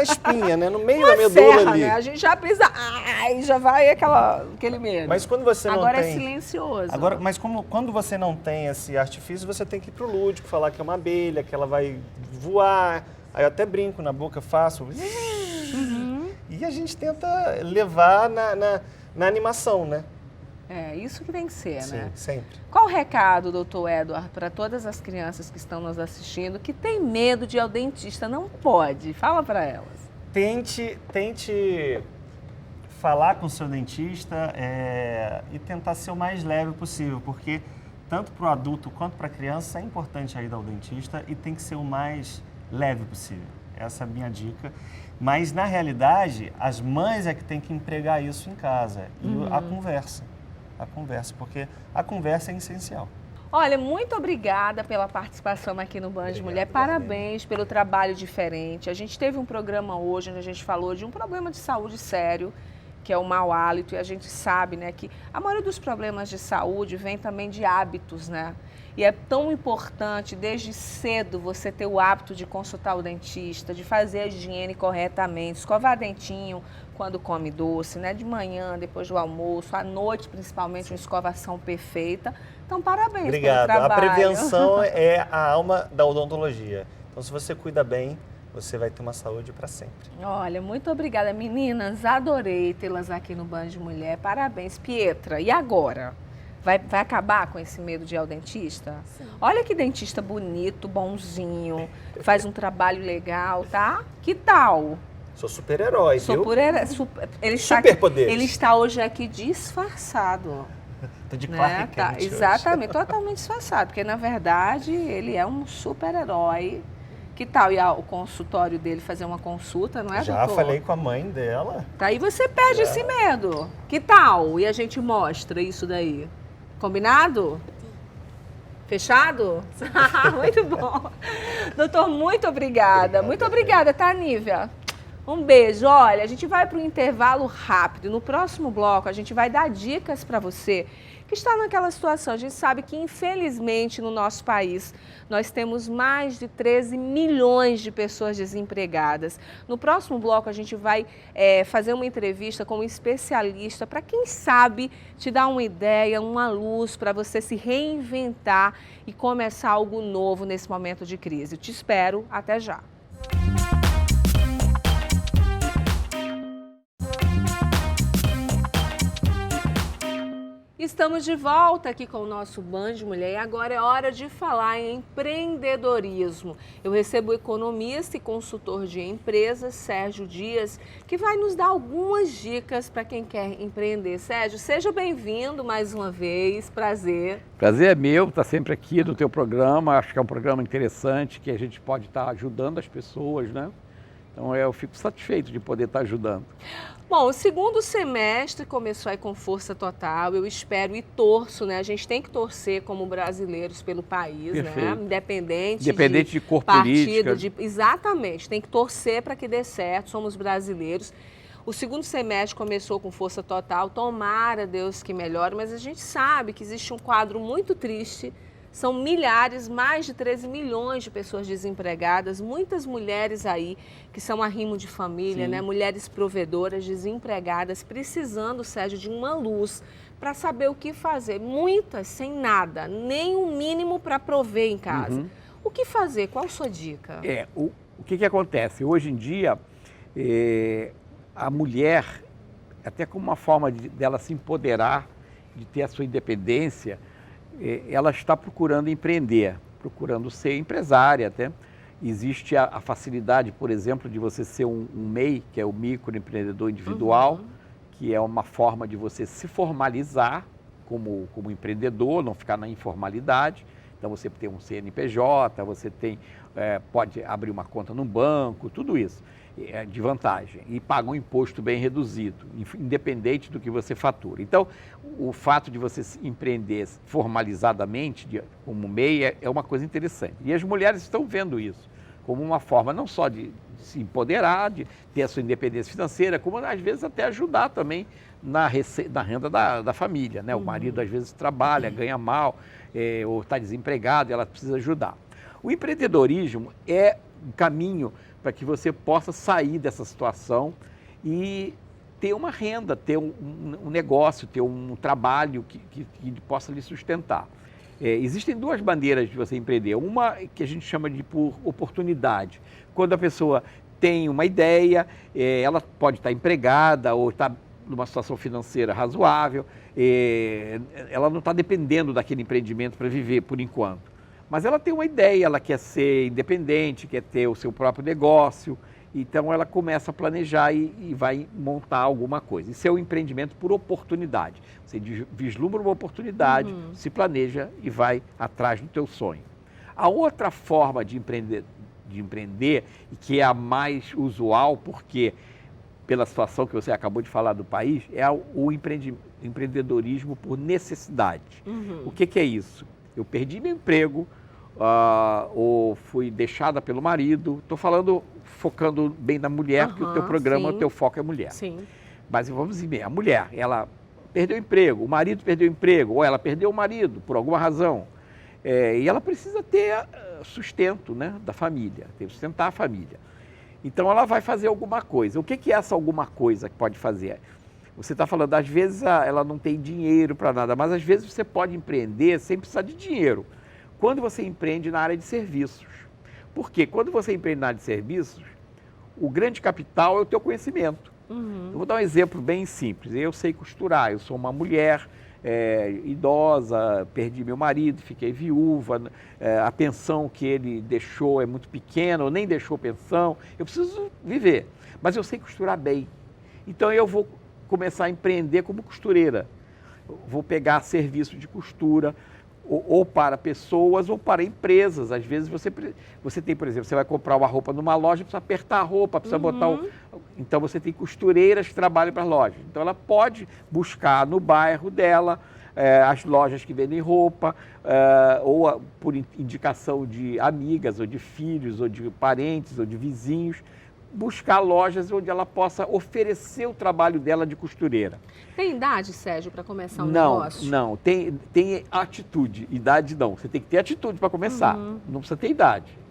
espinha, né? No meio uma da medula serra, ali. Né? A gente já pensa, ai, já vai aquele medo. Mas quando você não Agora tem... é silencioso. Agora, mas quando você não tem esse artifício, você tem que ir pro lúdico, falar que é uma abelha, que ela vai voar. Aí eu até brinco na boca, faço... E a gente tenta levar na animação, né? É, isso que tem que ser, Sim, né? sempre. Qual o recado, doutor Edward, para todas as crianças que estão nos assistindo que tem medo de ir ao dentista? Não pode. Fala para elas. Tente falar com o seu dentista e tentar ser o mais leve possível, porque tanto para o adulto quanto para a criança é importante ir ao dentista e tem que ser o mais leve possível. Essa é a minha dica. Mas, na realidade, as mães é que têm que empregar isso em casa. E a conversa, porque a conversa é essencial. Olha, muito obrigada pela participação aqui no Band Mulher. Parabéns pelo trabalho diferente. A gente teve um programa hoje onde a gente falou de um problema de saúde sério, que é o mau hálito, e a gente sabe, né, que a maioria dos problemas de saúde vem também de hábitos, né? E é tão importante, desde cedo, você ter o hábito de consultar o dentista, de fazer a higiene corretamente, escovar dentinho quando come doce, né? De manhã, depois do almoço, à noite, principalmente, uma escovação perfeita. Então, parabéns pelo trabalho. A prevenção é a alma da odontologia. Então, se você cuida bem, você vai ter uma saúde para sempre. Olha, muito obrigada, meninas. Adorei tê-las aqui no Band Mulher. Parabéns, Pietra. E agora? Vai acabar com esse medo de ir ao dentista? Sim. Olha que dentista bonito, bonzinho, faz um trabalho legal, tá? Que tal? Sou super-herói, viu? Superpoderes. Ele está hoje aqui disfarçado. Tô de Clark Kent hoje. Exatamente, totalmente disfarçado, porque na verdade ele é um super-herói. Que tal ir ao consultório dele fazer uma consulta, não é, Já doutor? falei com a mãe dela. Tá, aí você perde esse medo. Que tal? E a gente mostra isso daí. Combinado? Sim. Fechado? Muito bom. Doutor, muito obrigada. Muito obrigada, tá, Nívia? Um beijo. Olha, a gente vai para um intervalo rápido. No próximo bloco, a gente vai dar dicas para você que está naquela situação. A gente sabe que, infelizmente, no nosso país, nós temos mais de 13 milhões de pessoas desempregadas. No próximo bloco, a gente vai fazer uma entrevista com um especialista para, quem sabe, te dar uma ideia, uma luz para você se reinventar e começar algo novo nesse momento de crise. Eu te espero. Até já. Estamos de volta aqui com o nosso Band Mulher e agora é hora de falar em empreendedorismo. Eu recebo o economista e consultor de empresas, Sérgio Dias, que vai nos dar algumas dicas para quem quer empreender. Sérgio, seja bem-vindo mais uma vez, prazer. Prazer é meu estar sempre aqui no teu programa, acho que é um programa interessante, que a gente pode estar ajudando as pessoas, né? Então eu fico satisfeito de poder estar ajudando. Bom, o segundo semestre começou aí com força total, eu espero e torço, né? A gente tem que torcer como brasileiros pelo país, Perfeito. né? Independente de cor partido, política. Exatamente, tem que torcer para que dê certo, somos brasileiros. O segundo semestre começou com força total, tomara Deus que melhore, mas a gente sabe que existe um quadro muito triste. São milhares, mais de 13 milhões de pessoas desempregadas, muitas mulheres aí que são arrimo de família, né? Mulheres provedoras, desempregadas, precisando, Sérgio, de uma luz para saber o que fazer. Muitas sem nada, nem o mínimo para prover em casa. O que fazer? Qual a sua dica? O que acontece? Hoje em dia, a mulher, até como uma forma dela se empoderar, de ter a sua independência, ela está procurando empreender, procurando ser empresária até. Existe a facilidade, por exemplo, de você ser um MEI, que é o microempreendedor individual, que é uma forma de você se formalizar como empreendedor, não ficar na informalidade. Então você tem um CNPJ, você pode abrir uma conta no banco, tudo isso é de vantagem. E paga um imposto bem reduzido, independente do que você fatura. Então, o fato de você empreender formalizadamente, como MEI, é uma coisa interessante. E as mulheres estão vendo isso como uma forma não só de se empoderar, de ter a sua independência financeira, como às vezes até ajudar também na renda da família, né? O marido às vezes trabalha, ganha mal, ou está desempregado e ela precisa ajudar. O empreendedorismo é um caminho para que você possa sair dessa situação e ter uma renda, ter um negócio, ter um trabalho que possa lhe sustentar. Existem duas maneiras de você empreender. Uma que a gente chama de por oportunidade. Quando a pessoa tem uma ideia, ela pode estar empregada ou estar numa situação financeira razoável, ela não está dependendo daquele empreendimento para viver por enquanto. Mas ela tem uma ideia, ela quer ser independente, quer ter o seu próprio negócio, então ela começa a planejar e vai montar alguma coisa. Isso é um empreendimento por oportunidade. Você vislumbra uma oportunidade, se planeja e vai atrás do teu sonho. A outra forma de empreender, e que é a mais usual, porque pela situação que você acabou de falar do país, é o empreendedorismo por necessidade. O que é isso? Eu perdi meu emprego, ou fui deixada pelo marido. Estou focando bem na mulher, que o teu programa, o teu foco é mulher. Mas vamos ver, a mulher, ela perdeu o emprego, o marido perdeu o emprego, ou ela perdeu o marido por alguma razão. E ela precisa ter sustento, né, da família, tem que sustentar a família. Então ela vai fazer alguma coisa. O que é essa alguma coisa que pode fazer? Você está falando, às vezes ela não tem dinheiro para nada, mas às vezes você pode empreender sem precisar de dinheiro. Quando você empreende na área de serviços. Por quê? Quando você empreende na área de serviços, o grande capital é o teu conhecimento. Eu vou dar um exemplo bem simples. Eu sei costurar, eu sou uma mulher idosa, perdi meu marido, fiquei viúva, a pensão que ele deixou é muito pequena, ou nem deixou pensão, eu preciso viver. Mas eu sei costurar bem. Então eu vou começar a empreender como costureira. Vou pegar serviço de costura, ou para pessoas ou para empresas. Às vezes você tem, por exemplo, você vai comprar uma roupa numa loja, precisa apertar a roupa, precisa botar Então você tem costureiras que trabalham para a loja. Então ela pode buscar no bairro dela as lojas que vendem roupa, ou por indicação de amigas, ou de filhos, ou de parentes, ou de vizinhos, buscar lojas onde ela possa oferecer o trabalho dela de costureira. Tem idade, Sérgio, para começar um negócio? Não. Tem atitude. Idade não. Você tem que ter atitude para começar. Não precisa ter idade.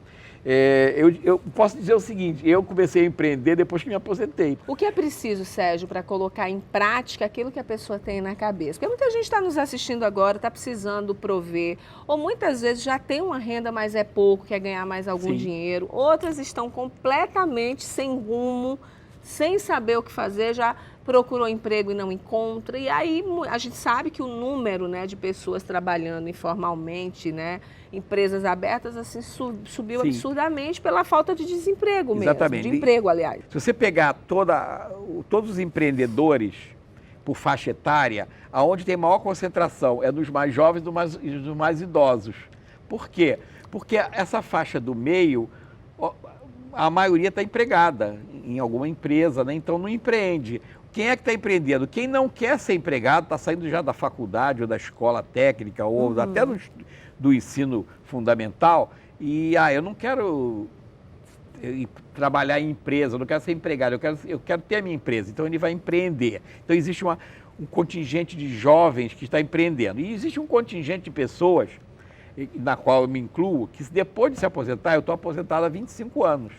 Eu posso dizer o seguinte, eu comecei a empreender depois que me aposentei. O que é preciso, Sérgio, para colocar em prática aquilo que a pessoa tem na cabeça? Porque muita gente está nos assistindo agora, está precisando prover, ou muitas vezes já tem uma renda, mas é pouco, quer ganhar mais algum dinheiro. Outras estão completamente sem rumo, sem saber o que fazer, já procurou emprego e não encontra. E aí a gente sabe que o número, né, de pessoas trabalhando informalmente, né, empresas abertas, assim, subiu absurdamente pela falta de desemprego mesmo. Exatamente. De emprego, aliás. Se você pegar todos os empreendedores por faixa etária, aonde tem maior concentração é dos mais jovens e dos mais idosos. Por quê? Porque essa faixa do meio, a maioria está empregada em alguma empresa, né? Então não empreende. Quem é que está empreendendo? Quem não quer ser empregado, está saindo já da faculdade ou da escola técnica ou até do ensino fundamental e eu não quero trabalhar em empresa, eu não quero ser empregado, eu quero ter a minha empresa, então ele vai empreender. Então existe um contingente de jovens que está empreendendo e existe um contingente de pessoas, na qual eu me incluo, que depois de se aposentar, eu estou aposentado há 25 anos.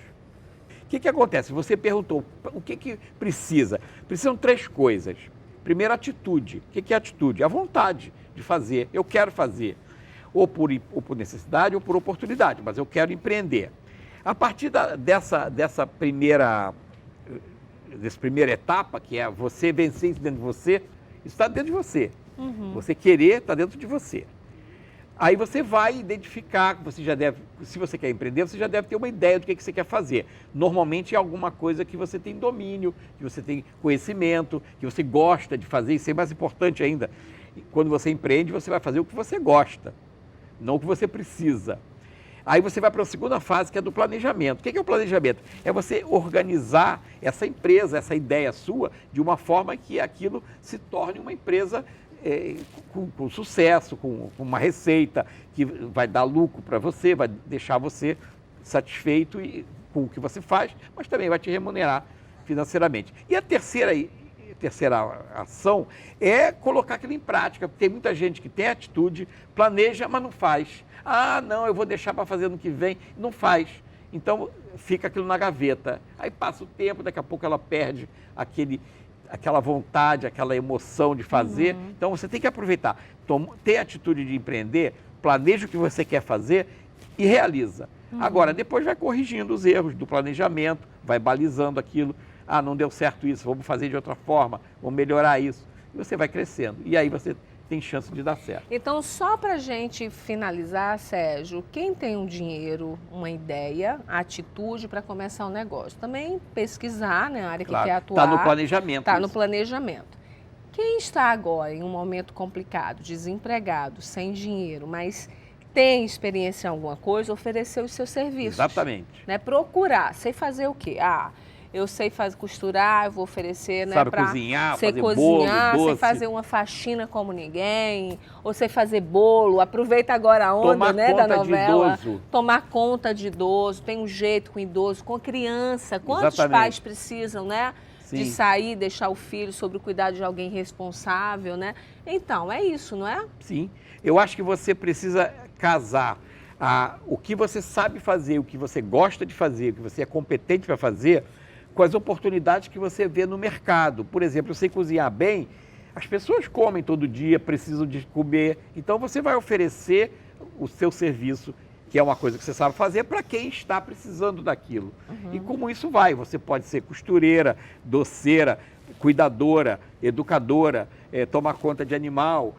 O que acontece? Você perguntou, o que precisa? Precisam 3 coisas. Primeiro, atitude. O que é atitude? A vontade de fazer, eu quero fazer, ou por necessidade ou por oportunidade, mas eu quero empreender. A partir dessa primeira etapa, que é você vencer isso dentro de você, isso está dentro de você. Você querer está dentro de você. Aí você vai identificar, se você quer empreender, você já deve ter uma ideia do que você quer fazer. Normalmente é alguma coisa que você tem domínio, que você tem conhecimento, que você gosta de fazer. Isso é mais importante ainda. Quando você empreende, você vai fazer o que você gosta, não o que você precisa. Aí você vai para a segunda fase, que é do planejamento. O que é o planejamento? É você organizar essa empresa, essa ideia sua, de uma forma que aquilo se torne uma empresa com sucesso, com uma receita que vai dar lucro para você, vai deixar você satisfeito com o que você faz, mas também vai te remunerar financeiramente. E a terceira ação é colocar aquilo em prática, porque tem muita gente que tem atitude, planeja, mas não faz. Não, eu vou deixar para fazer no que vem, não faz. Então fica aquilo na gaveta. Aí passa o tempo, daqui a pouco ela perde aquela vontade, aquela emoção de fazer. Então você tem que aproveitar, ter a atitude de empreender, planeja o que você quer fazer e realiza. Agora, depois vai corrigindo os erros do planejamento, vai balizando aquilo. Não deu certo isso, vamos fazer de outra forma, vamos melhorar isso. E você vai crescendo. E aí você tem chance de dar certo. Então, só para a gente finalizar, Sérgio, quem tem um dinheiro, uma ideia, atitude para começar um negócio, também pesquisar, né, a área que quer atuar. Está no planejamento. Está no planejamento. Quem está agora em um momento complicado, desempregado, sem dinheiro, mas tem experiência em alguma coisa, oferecer os seus serviços. Exatamente. Né? Procurar. Sei fazer o quê? Eu sei costurar, eu vou oferecer, né, para cozinhar, sei fazer cozinhar, bolo, sei doce. fazer uma faxina como ninguém, ou sei fazer bolo. Aproveita agora a onda, Tomar né, conta da novela. De idoso. Tomar conta de idoso, tem um jeito com idoso, com criança. Quantos pais precisam, né, de sair, deixar o filho sob o cuidado de alguém responsável, né? Então, é isso, não é? Sim. Eu acho que você precisa casar o que você sabe fazer, o que você gosta de fazer, o que você é competente para fazer, com as oportunidades que você vê no mercado. Por exemplo, eu sei cozinhar bem, as pessoas comem todo dia, precisam de comer, então você vai oferecer o seu serviço, que é uma coisa que você sabe fazer, para quem está precisando daquilo. E como isso vai? Você pode ser costureira, doceira, cuidadora, educadora, tomar conta de animal,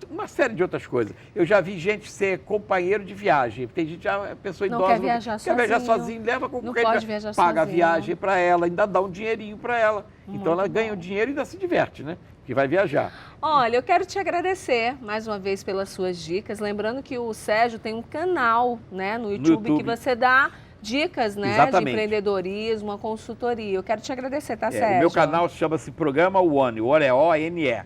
uma série de outras coisas. Eu já vi gente ser companheiro de viagem. Tem gente, a pessoa idosa, quer viajar sozinho, leva com quem paga sozinho. A viagem para ela, ainda dá um dinheirinho para ela. Então ela ganha o dinheiro e ainda se diverte, né? Que vai viajar. Olha, eu quero te agradecer mais uma vez pelas suas dicas. Lembrando que o Sérgio tem um canal, né, no YouTube que você dá dicas, né, exatamente, de empreendedorismo, uma consultoria. Eu quero te agradecer, tá, Sérgio? O meu canal chama-se Programa One, o One é O-N-E.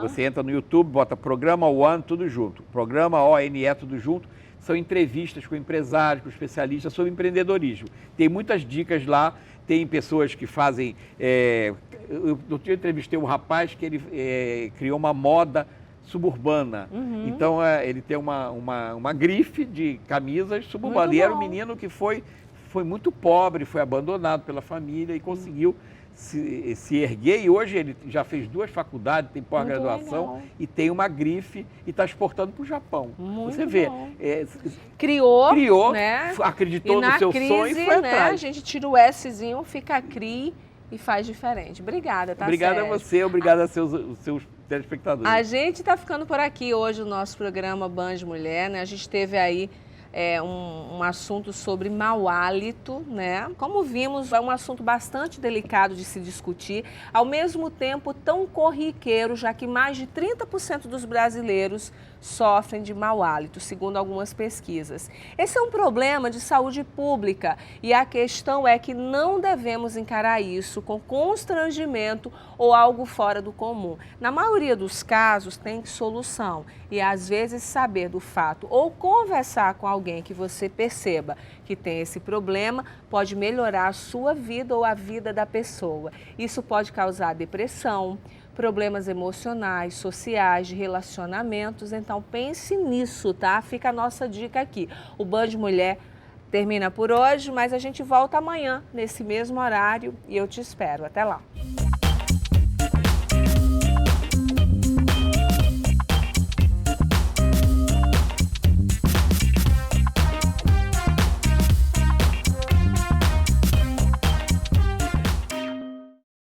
Você entra no YouTube, bota Programa One, tudo junto. Programa ONE, tudo junto. São entrevistas com empresários, com especialistas sobre empreendedorismo. Tem muitas dicas lá, tem pessoas que fazem... eu entrevistei um rapaz que ele criou uma moda suburbana. Então, ele tem uma grife de camisas suburbanas. E era um menino que foi muito pobre, foi abandonado pela família e conseguiu se erguer. E hoje ele já fez 2 faculdades, tem pós-graduação e tem uma grife e está exportando para o Japão. Você vê. Criou, né? Acreditou no seu sonho e foi né, atrás. A gente tira o Szinho, fica CRI e faz diferente. Obrigada, tá, Obrigado Sérgio? a você, obrigado a seus telespectadores. A gente está ficando por aqui hoje o nosso programa Band Mulher, né? A gente teve aí um assunto sobre mau hálito, né? Como vimos, é um assunto bastante delicado de se discutir, ao mesmo tempo tão corriqueiro, já que mais de 30% dos brasileiros sofrem de mau hálito, segundo algumas pesquisas. Esse é um problema de saúde pública e a questão é que não devemos encarar isso com constrangimento ou algo fora do comum. Na maioria dos casos tem solução e às vezes saber do fato ou conversar com alguém que você perceba que tem esse problema pode melhorar a sua vida ou a vida da pessoa. Isso pode causar depressão, problemas emocionais, sociais, de relacionamentos, então pense nisso, tá? Fica a nossa dica aqui. O Band Mulher termina por hoje, mas a gente volta amanhã, nesse mesmo horário, e eu te espero. Até lá!